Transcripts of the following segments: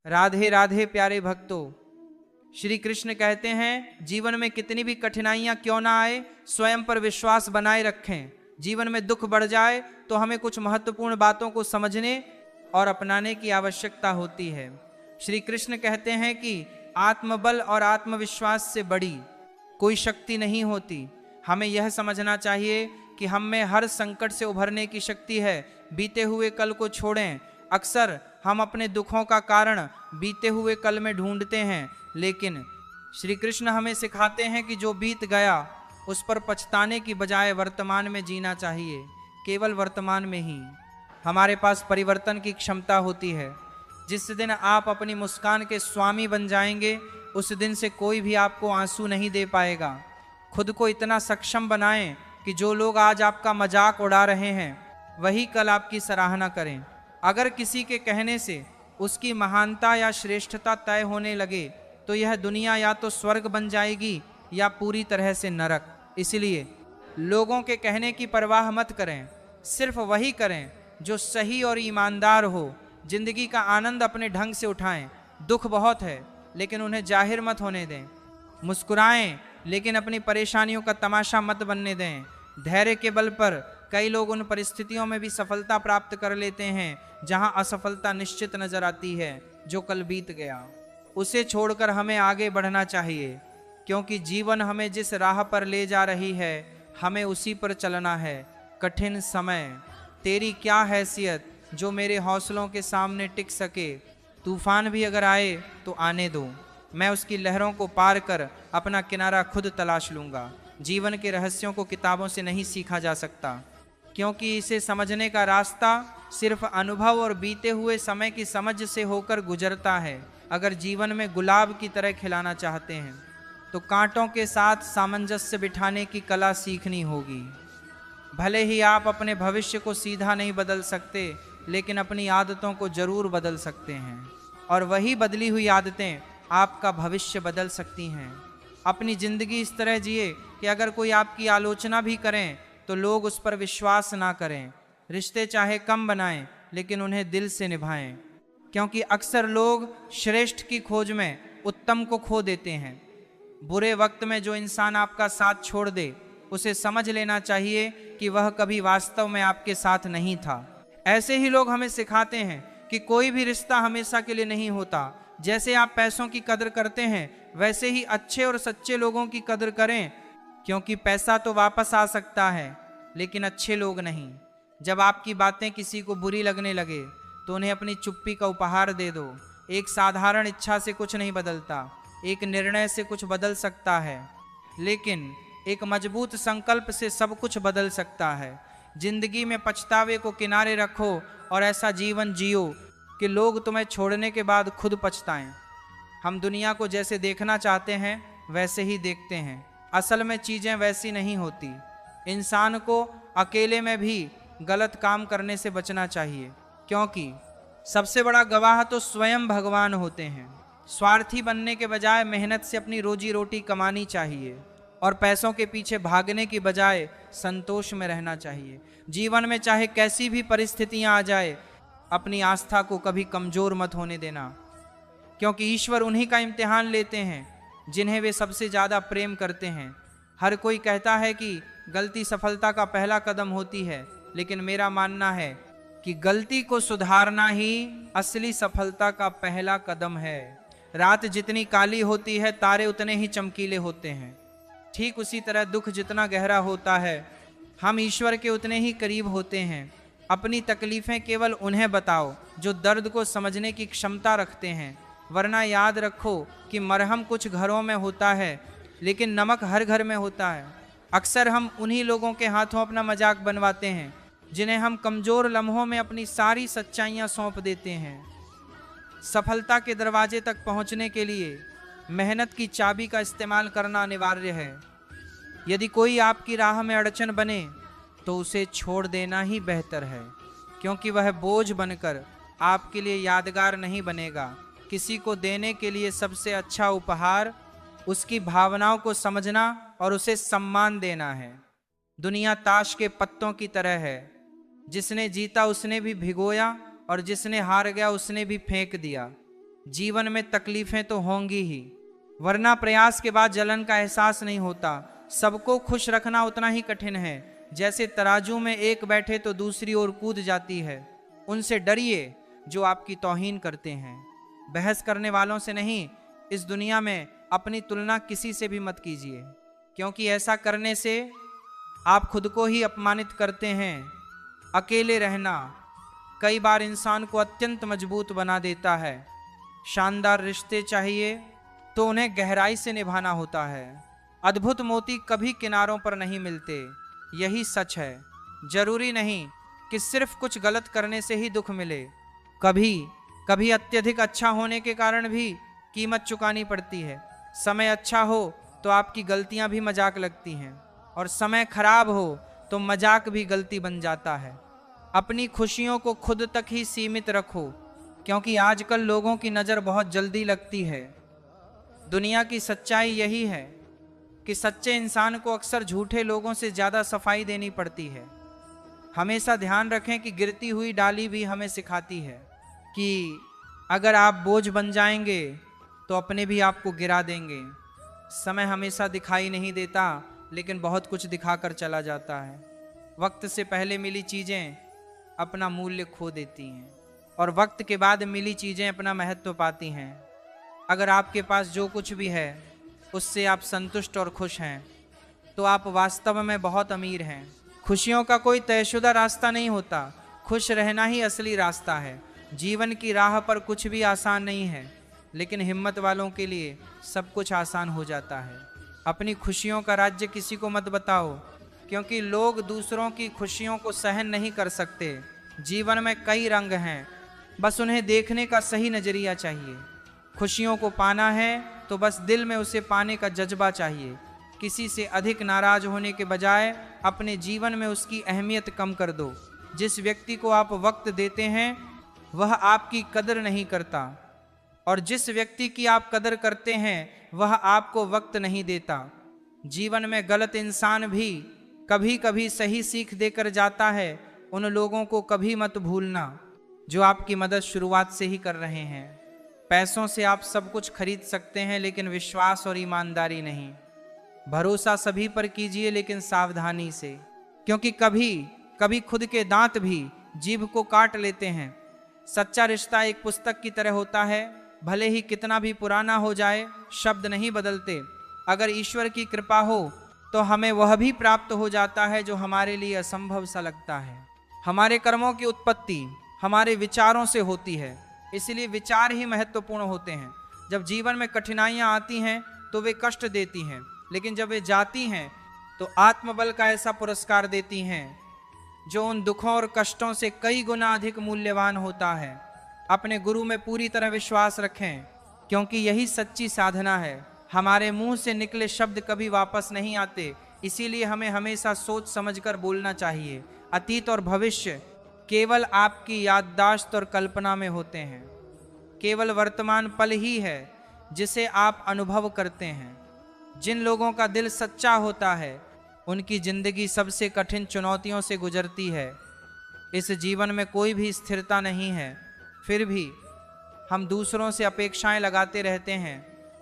राधे राधे प्यारे भक्तों, श्री कृष्ण कहते हैं जीवन में कितनी भी कठिनाइयां क्यों ना आए, स्वयं पर विश्वास बनाए रखें। जीवन में दुख बढ़ जाए तो हमें कुछ महत्वपूर्ण बातों को समझने और अपनाने की आवश्यकता होती है। श्री कृष्ण कहते हैं कि आत्मबल और आत्मविश्वास से बड़ी कोई शक्ति नहीं होती। हमें यह समझना चाहिए कि हम में हर संकट से उभरने की शक्ति है। बीते हुए कल को छोड़ें। अक्सर हम अपने दुखों का कारण बीते हुए कल में ढूंढते हैं, लेकिन श्री कृष्ण हमें सिखाते हैं कि जो बीत गया उस पर पछताने की बजाय वर्तमान में जीना चाहिए। केवल वर्तमान में ही हमारे पास परिवर्तन की क्षमता होती है। जिस दिन आप अपनी मुस्कान के स्वामी बन जाएंगे, उस दिन से कोई भी आपको आंसू नहीं दे पाएगा। खुद को इतना सक्षम बनाएं कि जो लोग आज आपका मजाक उड़ा रहे हैं वही कल आपकी सराहना करें। अगर किसी के कहने से उसकी महानता या श्रेष्ठता तय होने लगे तो यह दुनिया या तो स्वर्ग बन जाएगी या पूरी तरह से नरक। इसलिए लोगों के कहने की परवाह मत करें, सिर्फ वही करें जो सही और ईमानदार हो। जिंदगी का आनंद अपने ढंग से उठाएं। दुख बहुत है लेकिन उन्हें जाहिर मत होने दें। मुस्कुराएं लेकिन अपनी परेशानियों का तमाशा मत बनने दें। धैर्य के बल पर कई लोग उन परिस्थितियों में भी सफलता प्राप्त कर लेते हैं जहां असफलता निश्चित नजर आती है। जो कल बीत गया उसे छोड़कर हमें आगे बढ़ना चाहिए, क्योंकि जीवन हमें जिस राह पर ले जा रही है हमें उसी पर चलना है। कठिन समय, तेरी क्या हैसियत जो मेरे हौसलों के सामने टिक सके। तूफान भी अगर आए तो आने दो, मैं उसकी लहरों को पार कर अपना किनारा खुद तलाश लूँगा। जीवन के रहस्यों को किताबों से नहीं सीखा जा सकता, क्योंकि इसे समझने का रास्ता सिर्फ अनुभव और बीते हुए समय की समझ से होकर गुजरता है। अगर जीवन में गुलाब की तरह खिलाना चाहते हैं तो कांटों के साथ सामंजस्य बिठाने की कला सीखनी होगी। भले ही आप अपने भविष्य को सीधा नहीं बदल सकते, लेकिन अपनी आदतों को जरूर बदल सकते हैं, और वही बदली हुई आदतें आपका भविष्य बदल सकती हैं। अपनी जिंदगी इस तरह जिए कि अगर कोई आपकी आलोचना भी करें तो लोग उस पर विश्वास ना करें। रिश्ते चाहे कम बनाएं लेकिन उन्हें दिल से निभाएं, क्योंकि अक्सर लोग श्रेष्ठ की खोज में उत्तम को खो देते हैं। बुरे वक्त में जो इंसान आपका साथ छोड़ दे उसे समझ लेना चाहिए कि वह कभी वास्तव में आपके साथ नहीं था। ऐसे ही लोग हमें सिखाते हैं कि कोई भी रिश्ता हमेशा के लिए नहीं होता। जैसे आप पैसों की कदर करते हैं वैसे ही अच्छे और सच्चे लोगों की कदर करें, क्योंकि पैसा तो वापस आ सकता है लेकिन अच्छे लोग नहीं। जब आपकी बातें किसी को बुरी लगने लगे तो उन्हें अपनी चुप्पी का उपहार दे दो। एक साधारण इच्छा से कुछ नहीं बदलता, एक निर्णय से कुछ बदल सकता है, लेकिन एक मजबूत संकल्प से सब कुछ बदल सकता है। जिंदगी में पछतावे को किनारे रखो और ऐसा जीवन जियो कि लोग तुम्हें छोड़ने के बाद खुद पछताएं। हम दुनिया को जैसे देखना चाहते हैं वैसे ही देखते हैं। असल में चीज़ें वैसी नहीं होती। इंसान को अकेले में भी गलत काम करने से बचना चाहिए, क्योंकि सबसे बड़ा गवाह तो स्वयं भगवान होते हैं। स्वार्थी बनने के बजाय मेहनत से अपनी रोजी रोटी कमानी चाहिए और पैसों के पीछे भागने की बजाय संतोष में रहना चाहिए। जीवन में चाहे कैसी भी परिस्थितियां आ जाए, अपनी आस्था को कभी कमजोर मत होने देना, क्योंकि ईश्वर उन्हीं का इम्तिहान लेते हैं जिन्हें वे सबसे ज़्यादा प्रेम करते हैं। हर कोई कहता है कि गलती सफलता का पहला कदम होती है, लेकिन मेरा मानना है कि गलती को सुधारना ही असली सफलता का पहला कदम है। रात जितनी काली होती है तारे उतने ही चमकीले होते हैं। ठीक उसी तरह दुख जितना गहरा होता है हम ईश्वर के उतने ही करीब होते हैं। अपनी तकलीफ़ें केवल उन्हें बताओ जो दर्द को समझने की क्षमता रखते हैं, वरना याद रखो कि मरहम कुछ घरों में होता है लेकिन नमक हर घर में होता है। अक्सर हम उन्हीं लोगों के हाथों अपना मजाक बनवाते हैं जिन्हें हम कमज़ोर लम्हों में अपनी सारी सच्चाइयाँ सौंप देते हैं। सफलता के दरवाजे तक पहुँचने के लिए मेहनत की चाबी का इस्तेमाल करना अनिवार्य है। यदि कोई आपकी राह में अड़चन बने तो उसे छोड़ देना ही बेहतर है, क्योंकि वह बोझ बनकर आपके लिए यादगार नहीं बनेगा। किसी को देने के लिए सबसे अच्छा उपहार उसकी भावनाओं को समझना और उसे सम्मान देना है। दुनिया ताश के पत्तों की तरह है, जिसने जीता उसने भी भिगोया और जिसने हार गया उसने भी फेंक दिया। जीवन में तकलीफें तो होंगी ही, वरना प्रयास के बाद जलन का एहसास नहीं होता। सबको खुश रखना उतना ही कठिन है जैसे तराजू में एक बैठे तो दूसरी ओर कूद जाती है। उनसे डरिए जो आपकी तौहीन करते हैं। बहस करने वालों से नहीं, इस दुनिया में अपनी तुलना किसी से भी मत कीजिए, क्योंकि ऐसा करने से आप खुद को ही अपमानित करते हैं। अकेले रहना कई बार इंसान को अत्यंत मजबूत बना देता है। शानदार रिश्ते चाहिए तो उन्हें गहराई से निभाना होता है। अद्भुत मोती कभी किनारों पर नहीं मिलते, यही सच है। जरूरी नहीं कि सिर्फ कुछ गलत करने से ही दुख मिले, कभी कभी अत्यधिक अच्छा होने के कारण भी कीमत चुकानी पड़ती है। समय अच्छा हो तो आपकी गलतियां भी मजाक लगती हैं, और समय खराब हो तो मजाक भी गलती बन जाता है। अपनी खुशियों को खुद तक ही सीमित रखो, क्योंकि आजकल लोगों की नज़र बहुत जल्दी लगती है। दुनिया की सच्चाई यही है कि सच्चे इंसान को अक्सर झूठे लोगों से ज़्यादा सफाई देनी पड़ती है। हमेशा ध्यान रखें कि गिरती हुई डाली भी हमें सिखाती है कि अगर आप बोझ बन जाएंगे तो अपने भी आपको गिरा देंगे। समय हमेशा दिखाई नहीं देता, लेकिन बहुत कुछ दिखाकर चला जाता है। वक्त से पहले मिली चीज़ें अपना मूल्य खो देती हैं, और वक्त के बाद मिली चीज़ें अपना महत्व पाती हैं। अगर आपके पास जो कुछ भी है उससे आप संतुष्ट और खुश हैं तो आप वास्तव में बहुत अमीर हैं। खुशियों का कोई तयशुदा रास्ता नहीं होता, खुश रहना ही असली रास्ता है। जीवन की राह पर कुछ भी आसान नहीं है, लेकिन हिम्मत वालों के लिए सब कुछ आसान हो जाता है। अपनी खुशियों का राज्य किसी को मत बताओ, क्योंकि लोग दूसरों की खुशियों को सहन नहीं कर सकते। जीवन में कई रंग हैं, बस उन्हें देखने का सही नज़रिया चाहिए। खुशियों को पाना है तो बस दिल में उसे पाने का जज्बा चाहिए। किसी से अधिक नाराज होने के बजाय अपने जीवन में उसकी अहमियत कम कर दो। जिस व्यक्ति को आप वक्त देते हैं वह आपकी कदर नहीं करता, और जिस व्यक्ति की आप कदर करते हैं वह आपको वक्त नहीं देता। जीवन में गलत इंसान भी कभी कभी सही सीख देकर जाता है। उन लोगों को कभी मत भूलना जो आपकी मदद शुरुआत से ही कर रहे हैं। पैसों से आप सब कुछ खरीद सकते हैं, लेकिन विश्वास और ईमानदारी नहीं। भरोसा सभी पर कीजिए, लेकिन सावधानी से, क्योंकि कभी कभी खुद के दांत भी जीभ को काट लेते हैं। सच्चा रिश्ता एक पुस्तक की तरह होता है, भले ही कितना भी पुराना हो जाए, शब्द नहीं बदलते। अगर ईश्वर की कृपा हो तो हमें वह भी प्राप्त हो जाता है जो हमारे लिए असंभव सा लगता है। हमारे कर्मों की उत्पत्ति हमारे विचारों से होती है, इसलिए विचार ही महत्वपूर्ण होते हैं। जब जीवन में कठिनाइयाँ आती हैं तो वे कष्ट देती हैं, लेकिन जब वे जाती हैं तो आत्मबल का ऐसा पुरस्कार देती हैं जो उन दुखों और कष्टों से कई गुना अधिक मूल्यवान होता है। अपने गुरु में पूरी तरह विश्वास रखें, क्योंकि यही सच्ची साधना है। हमारे मुंह से निकले शब्द कभी वापस नहीं आते, इसीलिए हमें हमेशा सोच समझकर बोलना चाहिए। अतीत और भविष्य केवल आपकी याददाश्त और कल्पना में होते हैं। केवल वर्तमान पल ही है जिसे आप अनुभव करते हैं। जिन लोगों का दिल सच्चा होता है उनकी जिंदगी सबसे कठिन चुनौतियों से गुजरती है। इस जीवन में कोई भी स्थिरता नहीं है, फिर भी हम दूसरों से अपेक्षाएं लगाते रहते हैं।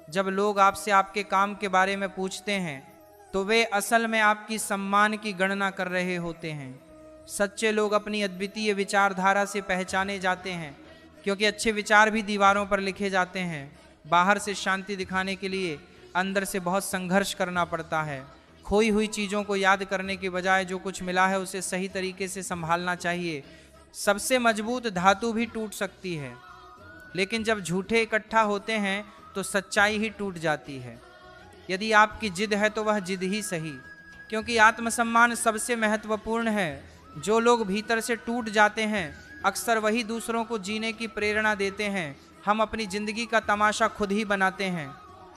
जब लोग आपसे आपके काम के बारे में पूछते हैं तो वे असल में आपकी सम्मान की गणना कर रहे होते हैं। सच्चे लोग अपनी अद्वितीय विचारधारा से पहचाने जाते हैं, क्योंकि अच्छे विचार भी दीवारों पर लिखे जाते हैं। बाहर से शांति दिखाने के लिए अंदर से बहुत संघर्ष करना पड़ता है। खोई हुई चीज़ों को याद करने के बजाय जो कुछ मिला है उसे सही तरीके से संभालना चाहिए। सबसे मजबूत धातु भी टूट सकती है, लेकिन जब झूठे इकट्ठा होते हैं तो सच्चाई ही टूट जाती है। यदि आपकी जिद है तो वह जिद ही सही, क्योंकि आत्मसम्मान सबसे महत्वपूर्ण है। जो लोग भीतर से टूट जाते हैं अक्सर वही दूसरों को जीने की प्रेरणा देते हैं। हम अपनी जिंदगी का तमाशा खुद ही बनाते हैं।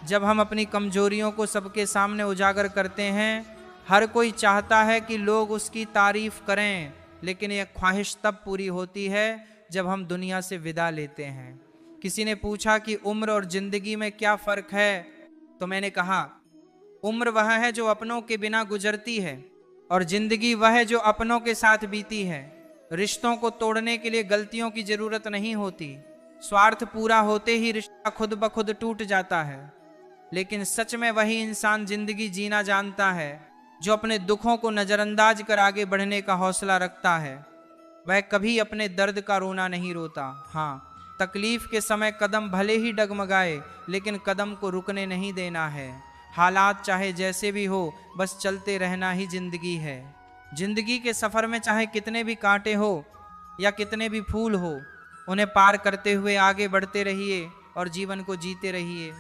जब हम अपनी कमजोरियों को सबके सामने उजागर करते हैं, हर कोई चाहता है कि लोग उसकी तारीफ करें, लेकिन यह ख्वाहिश तब पूरी होती है जब हम दुनिया से विदा लेते हैं। किसी ने पूछा कि उम्र और जिंदगी में क्या फ़र्क है, तो मैंने कहा उम्र वह है जो अपनों के बिना गुजरती है, और जिंदगी वह है जो अपनों के साथ बीती है। रिश्तों को तोड़ने के लिए गलतियों की ज़रूरत नहीं होती, स्वार्थ पूरा होते ही रिश्ता खुद ब खुद टूट जाता है। लेकिन सच में वही इंसान जिंदगी जीना जानता है जो अपने दुखों को नजरअंदाज कर आगे बढ़ने का हौसला रखता है। वह कभी अपने दर्द का रोना नहीं रोता। हाँ, तकलीफ के समय कदम भले ही डगमगाए, लेकिन कदम को रुकने नहीं देना है। हालात चाहे जैसे भी हो, बस चलते रहना ही जिंदगी है। जिंदगी के सफर में चाहे कितने भी कांटे हो या कितने भी फूल हो, उन्हें पार करते हुए आगे बढ़ते रहिए और जीवन को जीते रहिए।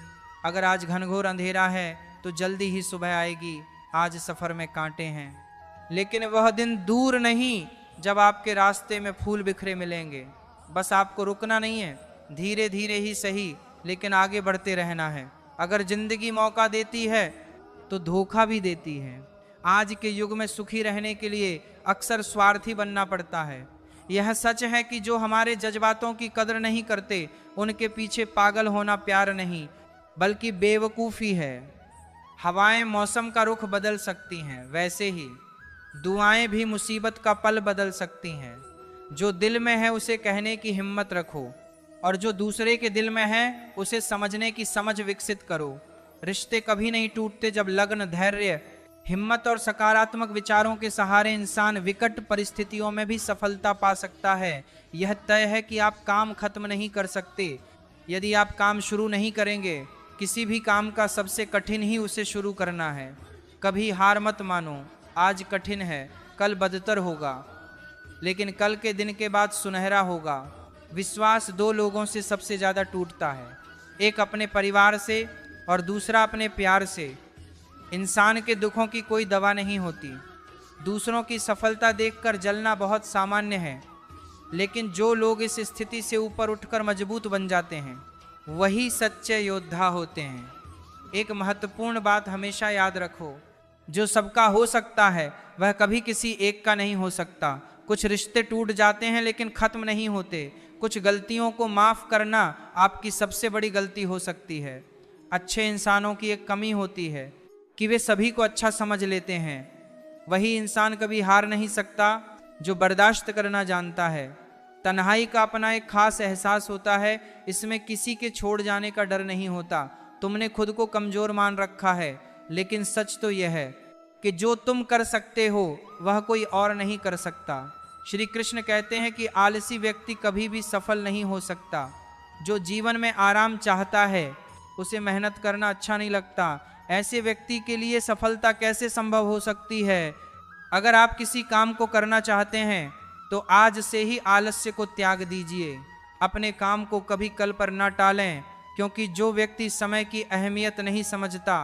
अगर आज घनघोर अंधेरा है तो जल्दी ही सुबह आएगी। आज सफर में कांटे हैं, लेकिन वह दिन दूर नहीं जब आपके रास्ते में फूल बिखरे मिलेंगे। बस आपको रुकना नहीं है, धीरे धीरे ही सही, लेकिन आगे बढ़ते रहना है। अगर जिंदगी मौका देती है तो धोखा भी देती है। आज के युग में सुखी रहने के लिए अक्सर स्वार्थी बनना पड़ता है। यह सच है कि जो हमारे जज्बातों की कदर नहीं करते, उनके पीछे पागल होना प्यार नहीं बल्कि बेवकूफ़ी है। हवाएं मौसम का रुख बदल सकती हैं, वैसे ही दुआएं भी मुसीबत का पल बदल सकती हैं। जो दिल में है उसे कहने की हिम्मत रखो, और जो दूसरे के दिल में है उसे समझने की समझ विकसित करो। रिश्ते कभी नहीं टूटते जब लगन, धैर्य, हिम्मत और सकारात्मक विचारों के सहारे इंसान विकट परिस्थितियों में भी सफलता पा सकता है। यह तय है कि आप काम खत्म नहीं कर सकते यदि आप काम शुरू नहीं करेंगे। किसी भी काम का सबसे कठिन ही उसे शुरू करना है। कभी हार मत मानो। आज कठिन है, कल बदतर होगा, लेकिन कल के दिन के बाद सुनहरा होगा। विश्वास दो लोगों से सबसे ज़्यादा टूटता है, एक अपने परिवार से और दूसरा अपने प्यार से। इंसान के दुखों की कोई दवा नहीं होती। दूसरों की सफलता देखकर जलना बहुत सामान्य है, लेकिन जो लोग इस स्थिति से ऊपर उठकर मजबूत बन जाते हैं, वही सच्चे योद्धा होते हैं। एक महत्वपूर्ण बात हमेशा याद रखो, जो सबका हो सकता है वह कभी किसी एक का नहीं हो सकता। कुछ रिश्ते टूट जाते हैं लेकिन खत्म नहीं होते। कुछ गलतियों को माफ़ करना आपकी सबसे बड़ी गलती हो सकती है। अच्छे इंसानों की एक कमी होती है कि वे सभी को अच्छा समझ लेते हैं। वही इंसान कभी हार नहीं सकता जो बर्दाश्त करना जानता है। तन्हाई का अपना एक खास एहसास होता है, इसमें किसी के छोड़ जाने का डर नहीं होता। तुमने खुद को कमज़ोर मान रखा है, लेकिन सच तो यह है कि जो तुम कर सकते हो वह कोई और नहीं कर सकता। श्री कृष्ण कहते हैं कि आलसी व्यक्ति कभी भी सफल नहीं हो सकता। जो जीवन में आराम चाहता है उसे मेहनत करना अच्छा नहीं लगता। ऐसे व्यक्ति के लिए सफलता कैसे संभव हो सकती है? अगर आप किसी काम को करना चाहते हैं तो आज से ही आलस्य को त्याग दीजिए। अपने काम को कभी कल पर न टालें, क्योंकि जो व्यक्ति समय की अहमियत नहीं समझता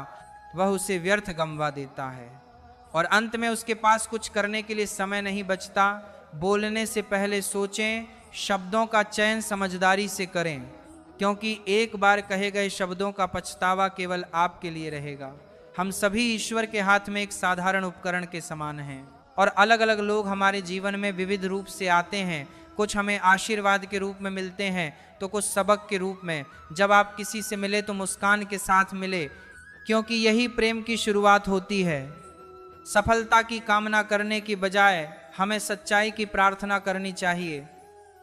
वह उसे व्यर्थ गंवा देता है, और अंत में उसके पास कुछ करने के लिए समय नहीं बचता। बोलने से पहले सोचें, शब्दों का चयन समझदारी से करें, क्योंकि एक बार कहे गए शब्दों का पछतावा केवल आपके लिए रहेगा। हम सभी ईश्वर के हाथ में एक साधारण उपकरण के समान हैं, और अलग अलग लोग हमारे जीवन में विविध रूप से आते हैं। कुछ हमें आशीर्वाद के रूप में मिलते हैं तो कुछ सबक के रूप में। जब आप किसी से मिले तो मुस्कान के साथ मिले, क्योंकि यही प्रेम की शुरुआत होती है। सफलता की कामना करने की बजाय हमें सच्चाई की प्रार्थना करनी चाहिए।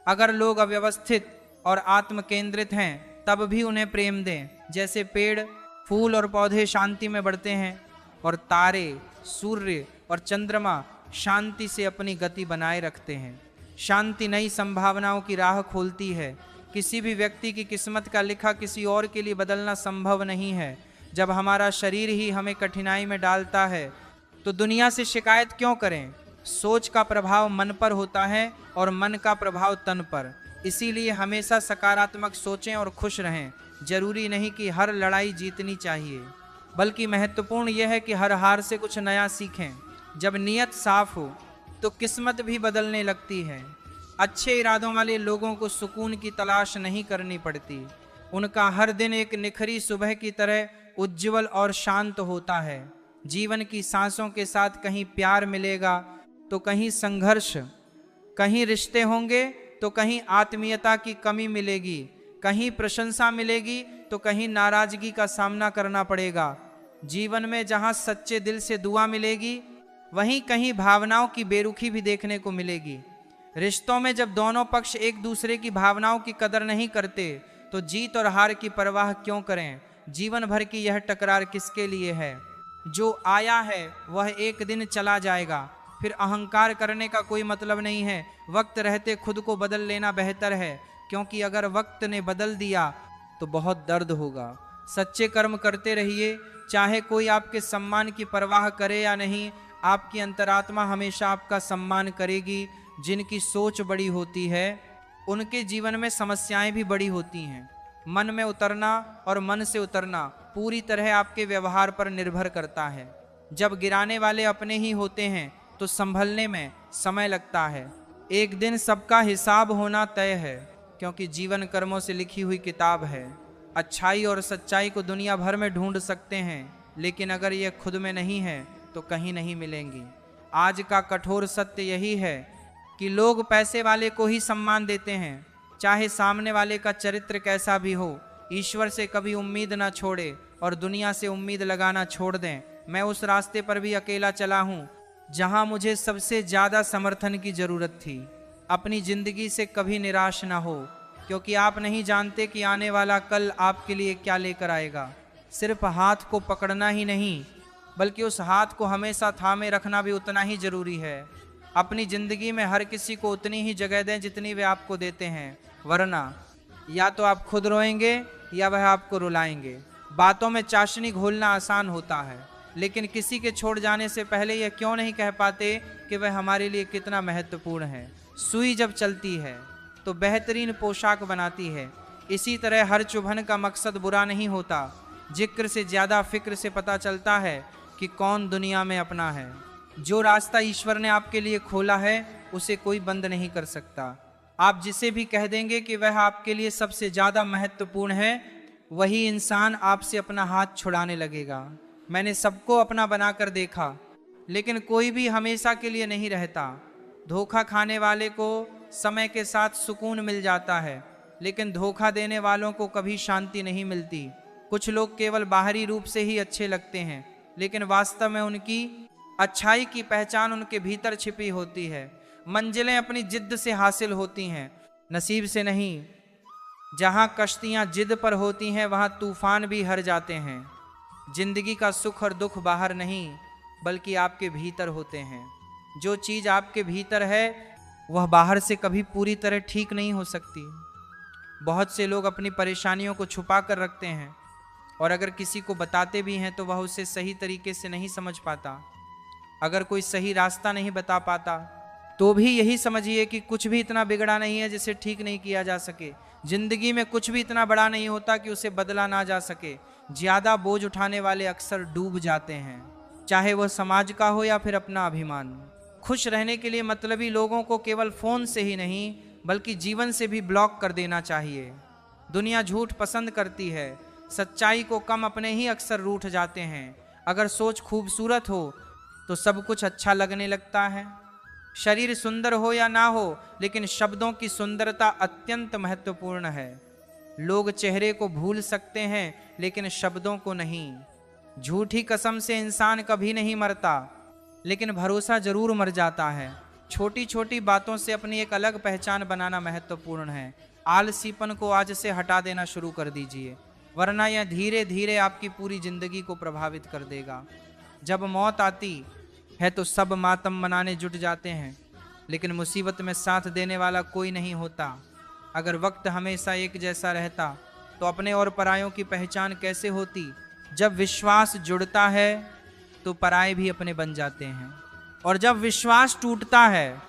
अगर लोग अव्यवस्थित और आत्म केंद्रित हैं तब भी उन्हें प्रेम दें। जैसे पेड़, फूल और पौधे शांति में बढ़ते हैं, और तारे, सूर्य और चंद्रमा शांति से अपनी गति बनाए रखते हैं। शांति नई संभावनाओं की राह खोलती है। किसी भी व्यक्ति की किस्मत का लिखा किसी और के लिए बदलना संभव नहीं है। जब हमारा शरीर ही हमें कठिनाई में डालता है तो दुनिया से शिकायत क्यों करें? सोच का प्रभाव मन पर होता है और मन का प्रभाव तन पर। इसीलिए हमेशा सकारात्मक सोचें और खुश रहें। जरूरी नहीं कि हर लड़ाई जीतनी चाहिए, बल्कि महत्वपूर्ण यह है कि हर हार से कुछ नया सीखें। जब नीयत साफ हो तो किस्मत भी बदलने लगती है। अच्छे इरादों वाले लोगों को सुकून की तलाश नहीं करनी पड़ती। उनका हर दिन एक निखरी सुबह की तरह उज्जवल और शांत होता है। जीवन की सांसों के साथ कहीं प्यार मिलेगा तो कहीं संघर्ष, कहीं रिश्ते होंगे तो कहीं आत्मीयता की कमी मिलेगी, कहीं प्रशंसा मिलेगी तो कहीं नाराजगी का सामना करना पड़ेगा। जीवन में जहां सच्चे दिल से दुआ मिलेगी, वहीं कहीं भावनाओं की बेरुखी भी देखने को मिलेगी। रिश्तों में जब दोनों पक्ष एक दूसरे की भावनाओं की कदर नहीं करते तो जीत और हार की परवाह क्यों करें? जीवन भर की यह टकरार किसके लिए है? जो आया है वह एक दिन चला जाएगा, फिर अहंकार करने का कोई मतलब नहीं है। वक्त रहते खुद को बदल लेना बेहतर है, क्योंकि अगर वक्त ने बदल दिया तो बहुत दर्द होगा। सच्चे कर्म करते रहिए, चाहे कोई आपके सम्मान की परवाह करे या नहीं, आपकी अंतरात्मा हमेशा आपका सम्मान करेगी। जिनकी सोच बड़ी होती है उनके जीवन में समस्याएं भी बड़ी होती हैं। मन में उतरना और मन से उतरना पूरी तरह आपके व्यवहार पर निर्भर करता है। जब गिराने वाले अपने ही होते हैं तो संभलने में समय लगता है। एक दिन सबका हिसाब होना तय है, क्योंकि जीवन कर्मों से लिखी हुई किताब है। अच्छाई और सच्चाई को दुनिया भर में ढूंढ सकते हैं, लेकिन अगर ये खुद में नहीं है तो कहीं नहीं मिलेंगी। आज का कठोर सत्य यही है कि लोग पैसे वाले को ही सम्मान देते हैं, चाहे सामने वाले का चरित्र कैसा भी हो। ईश्वर से कभी उम्मीद ना छोड़े और दुनिया से उम्मीद लगाना छोड़ दें। मैं उस रास्ते पर भी अकेला चला हूँ जहाँ मुझे सबसे ज़्यादा समर्थन की ज़रूरत थी। अपनी ज़िंदगी से कभी निराश ना हो, क्योंकि आप नहीं जानते कि आने वाला कल आपके लिए क्या लेकर आएगा। सिर्फ हाथ को पकड़ना ही नहीं, बल्कि उस हाथ को हमेशा थामे रखना भी उतना ही ज़रूरी है। अपनी ज़िंदगी में हर किसी को उतनी ही जगह दें जितनी वे आपको देते हैं, वरना या तो आप खुद रोएंगे या वह आपको रुलाएंगे। बातों में चाशनी घोलना आसान होता है, लेकिन किसी के छोड़ जाने से पहले यह क्यों नहीं कह पाते कि वह हमारे लिए कितना महत्वपूर्ण है। सुई जब चलती है तो बेहतरीन पोशाक बनाती है। इसी तरह हर चुभन का मकसद बुरा नहीं होता। जिक्र से ज़्यादा फिक्र से पता चलता है कि कौन दुनिया में अपना है। जो रास्ता ईश्वर ने आपके लिए खोला है उसे कोई बंद नहीं कर सकता। आप जिसे भी कह देंगे कि वह आपके लिए सबसे ज़्यादा महत्वपूर्ण है, वही इंसान आपसे अपना हाथ छुड़ाने लगेगा। मैंने सबको अपना बनाकर देखा, लेकिन कोई भी हमेशा के लिए नहीं रहता। धोखा खाने वाले को समय के साथ सुकून मिल जाता है, लेकिन धोखा देने वालों को कभी शांति नहीं मिलती। कुछ लोग केवल बाहरी रूप से ही अच्छे लगते हैं, लेकिन वास्तव में उनकी अच्छाई की पहचान उनके भीतर छिपी होती है। मंजिलें अपनी जिद्द से हासिल होती हैं, नसीब से नहीं। जहाँ कश्तियाँ जिद पर होती हैं वहाँ तूफान भी हर जाते हैं। जिंदगी का सुख और दुख बाहर नहीं, बल्कि आपके भीतर होते हैं। जो चीज़ आपके भीतर है वह बाहर से कभी पूरी तरह ठीक नहीं हो सकती। बहुत से लोग अपनी परेशानियों को छुपा कर रखते हैं, और अगर किसी को बताते भी हैं तो वह उसे सही तरीके से नहीं समझ पाता। अगर कोई सही रास्ता नहीं बता पाता तो भी यही समझिए कि कुछ भी इतना बिगड़ा नहीं है जिसे ठीक नहीं किया जा सके। जिंदगी में कुछ भी इतना बड़ा नहीं होता कि उसे बदला ना जा सके। ज़्यादा बोझ उठाने वाले अक्सर डूब जाते हैं, चाहे वह समाज का हो या फिर अपना अभिमान। खुश रहने के लिए मतलबी लोगों को केवल फ़ोन से ही नहीं बल्कि जीवन से भी ब्लॉक कर देना चाहिए। दुनिया झूठ पसंद करती है, सच्चाई को कम अपने ही अक्सर रूठ जाते हैं। अगर सोच खूबसूरत हो तो सब कुछ अच्छा लगने लगता है। शरीर सुंदर हो या ना हो, लेकिन शब्दों की सुंदरता अत्यंत महत्वपूर्ण है। लोग चेहरे को भूल सकते हैं लेकिन शब्दों को नहीं। झूठी कसम से इंसान कभी नहीं मरता, लेकिन भरोसा जरूर मर जाता है। छोटी छोटी बातों से अपनी एक अलग पहचान बनाना महत्वपूर्ण है। आलसीपन को आज से हटा देना शुरू कर दीजिए, वरना यह धीरे धीरे आपकी पूरी जिंदगी को प्रभावित कर देगा। जब मौत आती है तो सब मातम मनाने जुट जाते हैं, लेकिन मुसीबत में साथ देने वाला कोई नहीं होता। अगर वक्त हमेशा एक जैसा रहता तो अपने और परायों की पहचान कैसे होती। जब विश्वास जुड़ता है तो पराये भी अपने बन जाते हैं, और जब विश्वास टूटता है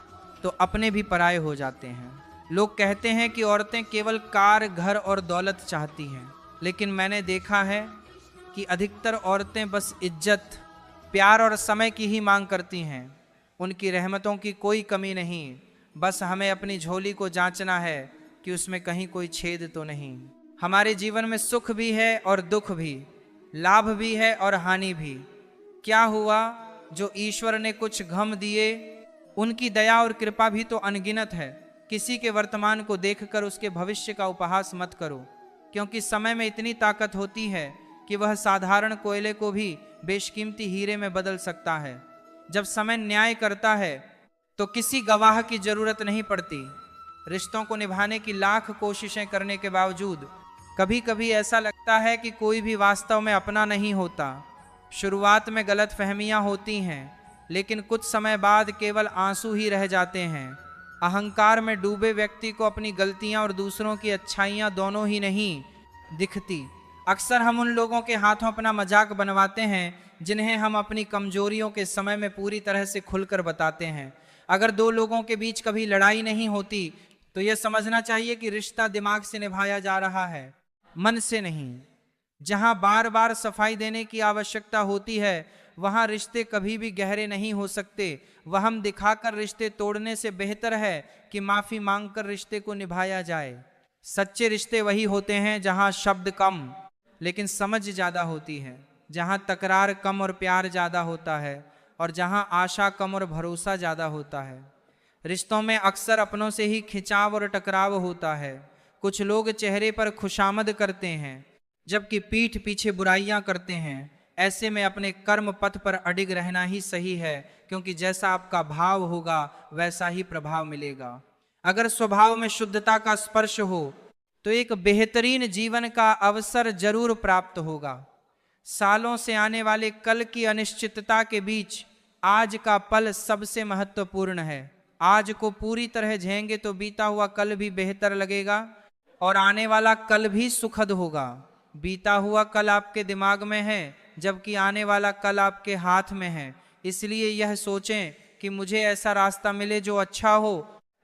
तो अपने भी पराये हो जाते हैं। लोग कहते हैं कि औरतें केवल कार, घर और दौलत चाहती हैं, लेकिन मैंने देखा है कि अधिकतर औरतें बस इज्जत, प्यार और समय की ही मांग करती हैं। उनकी रहमतों की कोई कमी नहीं, बस हमें अपनी झोली को जांचना है कि उसमें कहीं कोई छेद तो नहीं। हमारे जीवन में सुख भी है और दुख भी, लाभ भी है और हानि भी। क्या हुआ जो ईश्वर ने कुछ गम दिए, उनकी दया और कृपा भी तो अनगिनत है। किसी के वर्तमान को देखकर उसके भविष्य का उपहास मत करो, क्योंकि समय में इतनी ताकत होती है कि वह साधारण कोयले को भी बेशकीमती हीरे में बदल सकता है। जब समय न्याय करता है तो किसी गवाह की जरूरत नहीं पड़ती। रिश्तों को निभाने की लाख कोशिशें करने के बावजूद कभी कभी ऐसा लगता है कि कोई भी वास्तव में अपना नहीं होता। शुरुआत में गलत फहमियाँ होती हैं, लेकिन कुछ समय बाद केवल आंसू ही रह जाते हैं। अहंकार में डूबे व्यक्ति को अपनी गलतियां और दूसरों की अच्छाइयां दोनों ही नहीं दिखती। अक्सर हम उन लोगों के हाथों अपना मजाक बनवाते हैं जिन्हें हम अपनी कमजोरियों के समय में पूरी तरह से खुलकर बताते हैं। अगर दो लोगों के बीच कभी लड़ाई नहीं होती तो यह समझना चाहिए कि रिश्ता दिमाग से निभाया जा रहा है, मन से नहीं। जहां बार बार सफाई देने की आवश्यकता होती है वहां रिश्ते कभी भी गहरे नहीं हो सकते। वहम दिखाकर रिश्ते तोड़ने से बेहतर है कि माफी मांगकर रिश्ते को निभाया जाए। सच्चे रिश्ते वही होते हैं जहां शब्द कम लेकिन समझ ज्यादा होती है, जहां तकरार कम और प्यार ज्यादा होता है, और जहां आशा कम और भरोसा ज्यादा होता है। रिश्तों में अक्सर अपनों से ही खिंचाव और टकराव होता है। कुछ लोग चेहरे पर खुशामद करते हैं जबकि पीठ पीछे बुराइयां करते हैं। ऐसे में अपने कर्म पथ पर अडिग रहना ही सही है, क्योंकि जैसा आपका भाव होगा वैसा ही प्रभाव मिलेगा। अगर स्वभाव में शुद्धता का स्पर्श हो तो एक बेहतरीन जीवन का अवसर जरूर प्राप्त होगा। सालों से आने वाले कल की अनिश्चितता के बीच आज का पल सबसे महत्वपूर्ण है। आज को पूरी तरह झेलेंगे तो बीता हुआ कल भी बेहतर लगेगा और आने वाला कल भी सुखद होगा। बीता हुआ कल आपके दिमाग में है जबकि आने वाला कल आपके हाथ में है। इसलिए यह सोचें कि मुझे ऐसा रास्ता मिले जो अच्छा हो,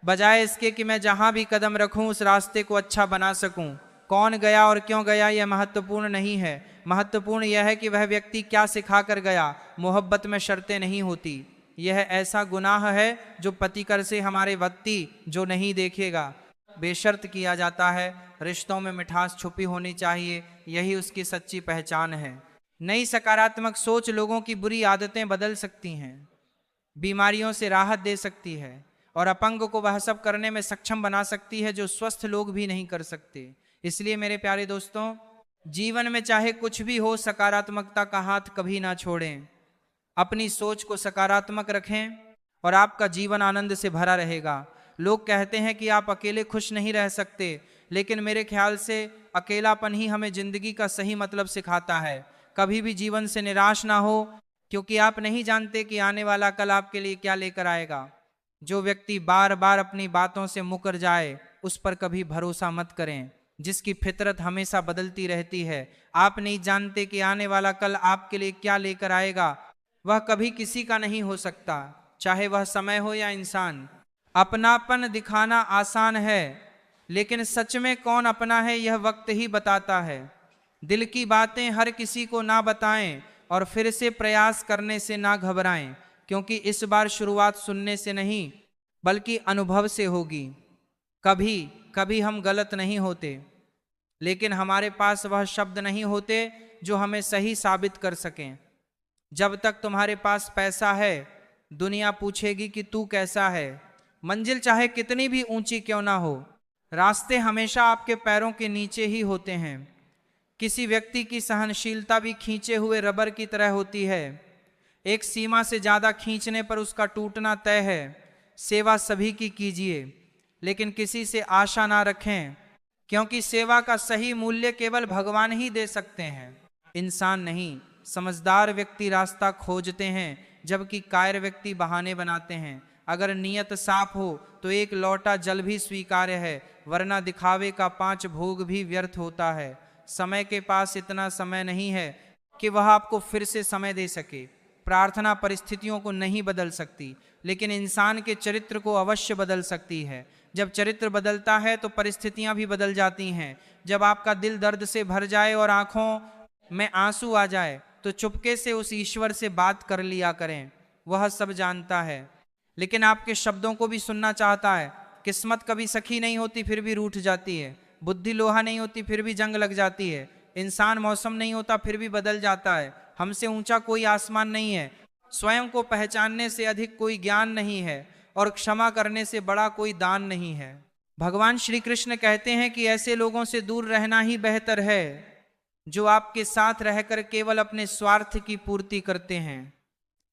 बजाय इसके कि मैं जहां भी कदम रखूं उस रास्ते को अच्छा बना सकूं। कौन गया और क्यों गया यह महत्वपूर्ण नहीं है। महत्वपूर्ण यह है कि वह व्यक्ति क्या सिखा कर गया। मोहब्बत में शर्तें नहीं होती। यह ऐसा गुनाह है जो पति कर से हमारे व्यक्ति जो नहीं देखेगा। बेशर्त किया जाता है। रिश्तों में मिठास छुपी होनी चाहिए, यही उसकी सच्ची पहचान है। नई सकारात्मक सोच लोगों की बुरी आदतें बदल सकती हैं, बीमारियों से राहत दे सकती है और अपंग को वह सब करने में सक्षम बना सकती है जो स्वस्थ लोग भी नहीं कर सकते। इसलिए मेरे प्यारे दोस्तों, जीवन में चाहे कुछ भी हो, सकारात्मकता का हाथ कभी ना छोड़ें। अपनी सोच को सकारात्मक रखें और आपका जीवन आनंद से भरा रहेगा। लोग कहते हैं कि आप अकेले खुश नहीं रह सकते, लेकिन मेरे ख्याल से अकेलापन ही हमें जिंदगी का सही मतलब सिखाता है। कभी भी जीवन से निराश ना हो, क्योंकि आप नहीं जानते कि आने वाला कल आपके लिए क्या लेकर आएगा। जो व्यक्ति बार बार अपनी बातों से मुकर जाए उस पर कभी भरोसा मत करें। जिसकी फितरत हमेशा बदलती रहती है, आप नहीं जानते कि आने वाला कल आपके लिए क्या लेकर आएगा। वह कभी किसी का नहीं हो सकता, चाहे वह समय हो या इंसान। अपनापन दिखाना आसान है, लेकिन सच में कौन अपना है यह वक्त ही बताता है। दिल की बातें हर किसी को ना बताएं और फिर से प्रयास करने से ना घबराएं, क्योंकि इस बार शुरुआत सुनने से नहीं बल्कि अनुभव से होगी। कभी कभी हम गलत नहीं होते, लेकिन हमारे पास वह शब्द नहीं होते जो हमें सही साबित कर सकें। जब तक तुम्हारे पास पैसा है, दुनिया पूछेगी कि तू कैसा है। मंजिल चाहे कितनी भी ऊंची क्यों ना हो, रास्ते हमेशा आपके पैरों के नीचे ही होते हैं। किसी व्यक्ति की सहनशीलता भी खींचे हुए रबर की तरह होती है। एक सीमा से ज्यादा खींचने पर उसका टूटना तय है। सेवा सभी की कीजिए, लेकिन किसी से आशा ना रखें, क्योंकि सेवा का सही मूल्य केवल भगवान ही दे सकते हैं, इंसान नहीं। समझदार व्यक्ति रास्ता खोजते हैं, जबकि कायर व्यक्ति बहाने बनाते हैं। अगर नीयत साफ हो तो एक लौटा जल भी स्वीकार्य है, वरना दिखावे का 5 भोग भी व्यर्थ होता है। समय के पास इतना समय नहीं है कि वह आपको फिर से समय दे सके। प्रार्थना परिस्थितियों को नहीं बदल सकती, लेकिन इंसान के चरित्र को अवश्य बदल सकती है। जब चरित्र बदलता है तो परिस्थितियां भी बदल जाती हैं। जब आपका दिल दर्द से भर जाए और आंखों में आंसू आ जाए तो चुपके से उस ईश्वर से बात कर लिया करें। वह सब जानता है, लेकिन आपके शब्दों को भी सुनना चाहता है। किस्मत कभी सखी नहीं होती फिर भी रूठ जाती है। बुद्धि लोहा नहीं होती फिर भी जंग लग जाती है। इंसान मौसम नहीं होता फिर भी बदल जाता है। हमसे ऊंचा कोई आसमान नहीं है। स्वयं को पहचानने से अधिक कोई ज्ञान नहीं है और क्षमा करने से बड़ा कोई दान नहीं है। भगवान श्री कृष्ण कहते हैं कि ऐसे लोगों से दूर रहना ही बेहतर है जो आपके साथ रहकर केवल अपने स्वार्थ की पूर्ति करते हैं।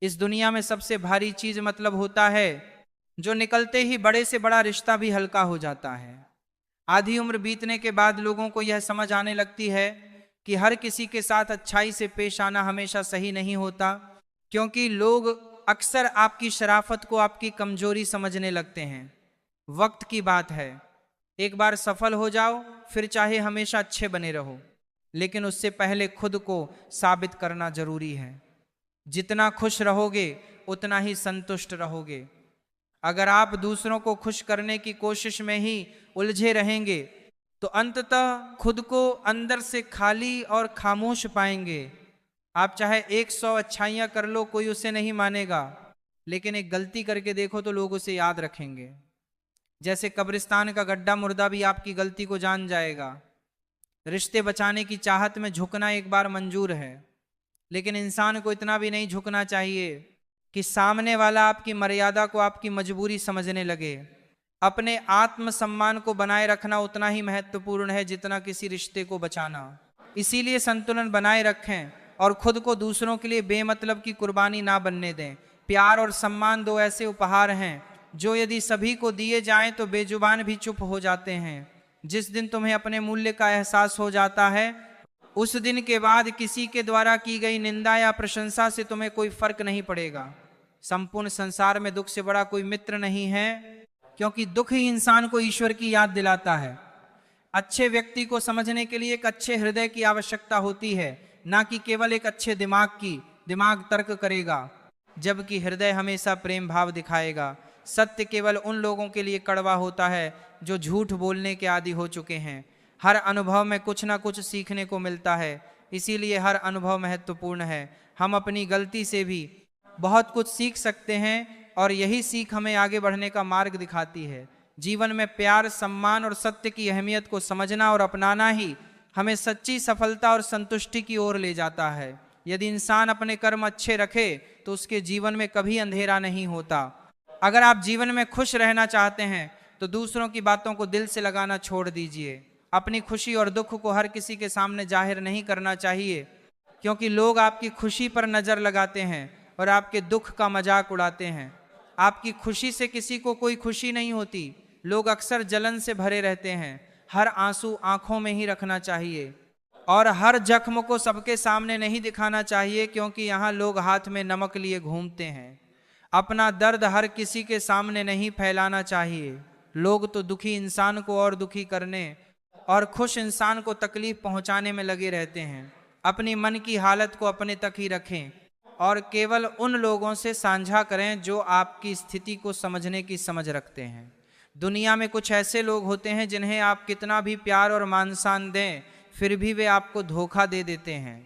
इस दुनिया में सबसे भारी चीज मतलब होता है जो निकलते ही बड़े से बड़ा रिश्ता भी हल्का हो जाता है। आधी उम्र बीतने के बाद लोगों को यह समझ आने लगती है कि हर किसी के साथ अच्छाई से पेश आना हमेशा सही नहीं होता, क्योंकि लोग अक्सर आपकी शराफत को आपकी कमजोरी समझने लगते हैं। वक्त की बात है, एक बार सफल हो जाओ फिर चाहे हमेशा अच्छे बने रहो, लेकिन उससे पहले खुद को साबित करना जरूरी है। जितना खुश रहोगे उतना ही संतुष्ट रहोगे। अगर आप दूसरों को खुश करने की कोशिश में ही उलझे रहेंगे तो अंततः खुद को अंदर से खाली और खामोश पाएंगे। आप चाहे 100 अच्छाइयां कर लो, कोई उसे नहीं मानेगा, लेकिन एक गलती करके देखो तो लोग उसे याद रखेंगे। जैसे कब्रिस्तान का गड्ढा मुर्दा भी आपकी गलती को जान जाएगा। रिश्ते बचाने की चाहत में झुकना एक बार मंजूर है, लेकिन इंसान को इतना भी नहीं झुकना चाहिए कि सामने वाला आपकी मर्यादा को आपकी मजबूरी समझने लगे। अपने आत्मसम्मान को बनाए रखना उतना ही महत्वपूर्ण है जितना किसी रिश्ते को बचाना। इसीलिए संतुलन बनाए रखें और खुद को दूसरों के लिए बेमतलब की कुर्बानी ना बनने दें। प्यार और सम्मान दो ऐसे उपहार हैं जो यदि सभी को दिए जाएं तो बेजुबान भी चुप हो जाते हैं। जिस दिन तुम्हें अपने मूल्य का एहसास हो जाता है, उस दिन के बाद किसी के द्वारा की गई निंदा या प्रशंसा से तुम्हें कोई फर्क नहीं पड़ेगा। संपूर्ण संसार में दुख से बड़ा कोई मित्र नहीं है, क्योंकि दुख ही इंसान को ईश्वर की याद दिलाता है। अच्छे व्यक्ति को समझने के लिए एक अच्छे हृदय की आवश्यकता होती है, ना कि केवल एक अच्छे दिमाग की। दिमाग तर्क करेगा, जबकि हृदय हमेशा प्रेम भाव दिखाएगा। सत्य केवल उन लोगों के लिए कड़वा होता है जो झूठ बोलने के आदी हो चुके हैं। हर अनुभव में कुछ ना कुछ सीखने को मिलता है, इसीलिए हर अनुभव महत्वपूर्ण है। हम अपनी गलती से भी बहुत कुछ सीख सकते हैं और यही सीख हमें आगे बढ़ने का मार्ग दिखाती है। जीवन में प्यार, सम्मान और सत्य की अहमियत को समझना और अपनाना ही हमें सच्ची सफलता और संतुष्टि की ओर ले जाता है। यदि इंसान अपने कर्म अच्छे रखे तो उसके जीवन में कभी अंधेरा नहीं होता। अगर आप जीवन में खुश रहना चाहते हैं तो दूसरों की बातों को दिल से लगाना छोड़ दीजिए। अपनी खुशी और दुख को हर किसी के सामने जाहिर नहीं करना चाहिए, क्योंकि लोग आपकी खुशी पर नजर लगाते हैं और आपके दुख का मजाक उड़ाते हैं। आपकी खुशी से किसी को कोई खुशी नहीं होती। लोग अक्सर जलन से भरे रहते हैं। हर आंसू आंखों में ही रखना चाहिए और हर जख्म को सबके सामने नहीं दिखाना चाहिए, क्योंकि यहाँ लोग हाथ में नमक लिए घूमते हैं। अपना दर्द हर किसी के सामने नहीं फैलाना चाहिए। लोग तो दुखी इंसान को और दुखी करने और खुश इंसान को तकलीफ पहुंचाने में लगे रहते हैं। अपनी मन की हालत को अपने तक ही रखें और केवल उन लोगों से साझा करें जो आपकी स्थिति को समझने की समझ रखते हैं। दुनिया में कुछ ऐसे लोग होते हैं जिन्हें आप कितना भी प्यार और मान सम्मान दें, फिर भी वे आपको धोखा दे देते हैं,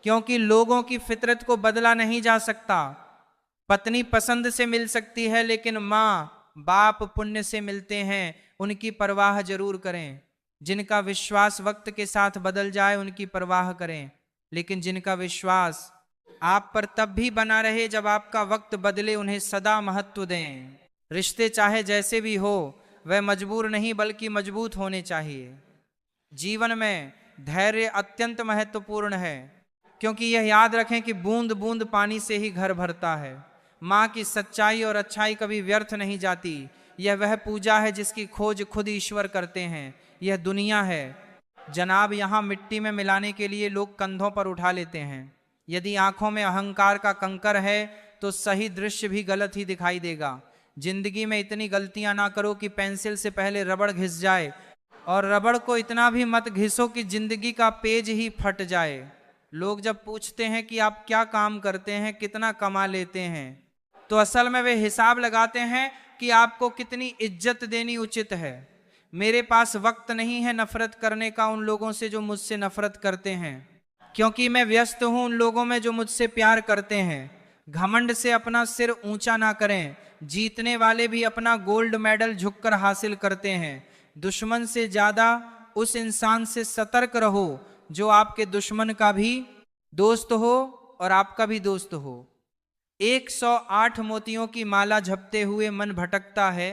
क्योंकि लोगों की फितरत को बदला नहीं जा सकता। पत्नी पसंद से मिल सकती है, लेकिन माँ बाप पुण्य से मिलते हैं, उनकी परवाह जरूर करें। जिनका विश्वास वक्त के साथ बदल जाए उनकी परवाह करें, लेकिन जिनका विश्वास आप पर तब भी बना रहे जब आपका वक्त बदले, उन्हें सदा महत्व दें। रिश्ते चाहे जैसे भी हो, वह मजबूर नहीं बल्कि मजबूत होने चाहिए। जीवन में धैर्य अत्यंत महत्वपूर्ण है, क्योंकि यह याद रखें कि बूंद बूंद पानी से ही घर भरता है। माँ की सच्चाई और अच्छाई कभी व्यर्थ नहीं जाती। यह वह पूजा है जिसकी खोज खुद ईश्वर करते हैं। यह दुनिया है जनाब, यहाँ मिट्टी में मिलाने के लिए लोग कंधों पर उठा लेते हैं। यदि आंखों में अहंकार का कंकर है तो सही दृश्य भी गलत ही दिखाई देगा। जिंदगी में इतनी गलतियां ना करो कि पेंसिल से पहले रबड़ घिस जाए, और रबड़ को इतना भी मत घिसो कि जिंदगी का पेज ही फट जाए। लोग जब पूछते हैं कि आप क्या काम करते हैं, कितना कमा लेते हैं, तो असल में वे हिसाब लगाते हैं कि आपको कितनी इज्जत देनी उचित है। मेरे पास वक्त नहीं है नफरत करने का उन लोगों से जो मुझसे नफरत करते हैं, क्योंकि मैं व्यस्त हूं उन लोगों में जो मुझसे प्यार करते हैं। घमंड से अपना सिर ऊंचा ना करें। जीतने वाले भी अपना गोल्ड मेडल झुककर हासिल करते हैं। दुश्मन से ज्यादा उस इंसान से सतर्क रहो जो आपके दुश्मन का भी दोस्त हो और आपका भी दोस्त हो। 108 मोतियों की माला झपते हुए मन भटकता है